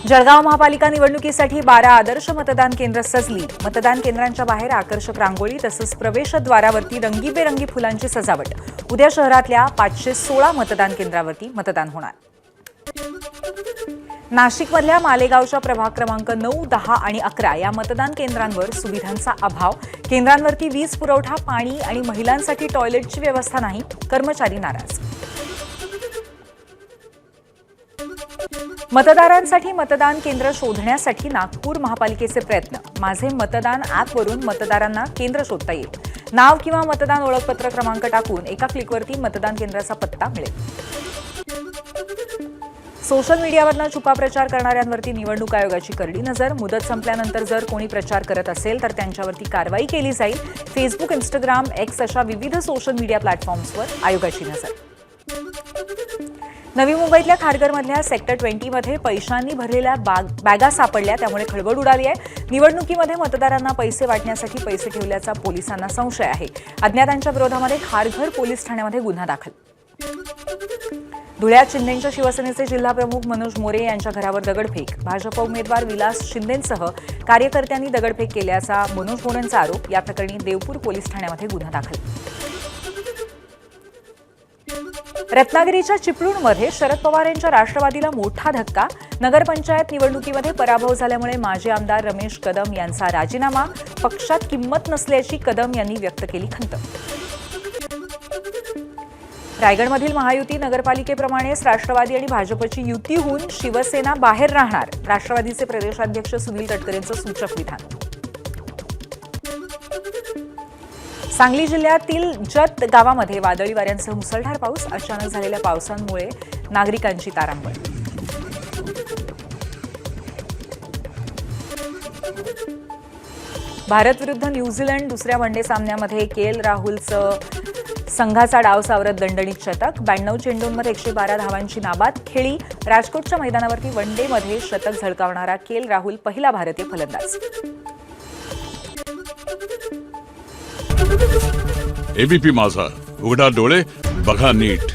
जळगाव महापालिका निवडणुकीसाठी 12 आदर्श मतदान केंद्र सजली। मतदान केंद्रांच्या बाहेर आकर्षक रांगोळी तसंच प्रवेशद्वारावरती रंगीबेरंगी फुलांची सजावट। उद्या शहरातल्या 516 मतदान केंद्रावरती मतदान होणार। नाशिकमधल्या मालेगावच्या प्रभाग क्रमांक 9, 10 आणि 11 या मतदान केंद्रांवर सुविधांचा अभाव। केंद्रांवरती वीज पुरवठा, पाणी आणि महिलांसाठी टॉयलेटची व्यवस्था नाही। कर्मचारी नाराज। मतदारांसाठी मतदान केंद्र शोधण्यासाठी नागपूर महापालिकेचे प्रयत्न। माझे मतदान ॲपवरून मतदारांना केंद्र शोधता येईल। नाव किंवा मतदान ओळखपत्र क्रमांक टाकून एका क्लिकवरती मतदान केंद्राचा पत्ता मिळेल। सोशल मीडियावरनं छुपा प्रचार करणाऱ्यांवरती निवडणूक आयोगाची करडी नजर। मुदत संपल्यानंतर जर कोणी प्रचार करत असेल तर त्यांच्यावरती कारवाई केली जाईल। फेसबुक, इंस्टाग्राम, एक्स अशा विविध सोशल मीडिया प्लॅटफॉर्म्सवर आयोगाची नजर। नवी मुंबईतल्या खारघरमधल्या सेक्टर 20 मध्ये पैशांनी भरलेल्या बॅगा सापडल्या, त्यामुळे खळबळ उडाली आहे। निवडणुकीमध्ये मतदारांना पैसे वाटण्यासाठी पैसे ठेवल्याचा पोलिसांना संशय आहे। अज्ञातांच्या विरोधामध्ये खारघर पोलीस ठाण्यामध्ये गुन्हा दाखल। धुळ्यात शिंदेंच्या शिवसेनेचे जिल्हाप्रमुख मनोज मोरे यांच्या घरावर दगडफेक। भाजप उमेदवार विलास शिंदेंसह कार्यकर्त्यांनी दगडफेक केल्याचा मनोज मोरेंचा आरोप। या प्रकरणी देवपूर पोलीस ठाण्यामध्ये गुन्हा दाखल। रत्नागिरीच्या चिपळूणमध्ये शरद पवार यांच्या राष्ट्रवादीला मोठा धक्का। नगरपंचायत निवडणुकीमध्ये पराभव झाल्यामुळे माजी आमदार रमेश कदम यांचा राजीनामा। पक्षात किंमत नसल्याची कदम यांनी व्यक्त केली खंत। रायगडमधील महायुती नगरपालिकेप्रमाणेच राष्ट्रवादी आणि भाजपची युती होऊन शिवसेना बाहेर राहणार। राष्ट्रवादीचे प्रदेशाध्यक्ष सुनील तटकरेंचं सूचक विधान। सांगली जिल्ह्यातील जत गावामध्ये वादळी वाऱ्यांसह मुसळधार पाऊस। अचानक झालेल्या पावसामुळे नागरिकांची तारांबळ। भारत विरुद्ध न्यूझीलंड दुसऱ्या वनडे सामन्यामध्ये के.एल. राहुलचं संघाचा डाव सावरत दणदणीत शतक। 92 चेंडूंमध्ये 112 धावांची नाबाद खेळी। राजकोटच्या मैदानावरती वनडेमध्ये शतक झळकावणारा के.एल. राहुल पहिला भारतीय फलंदाज। एबीपी माझा, उघडा डोळे बघा नीट।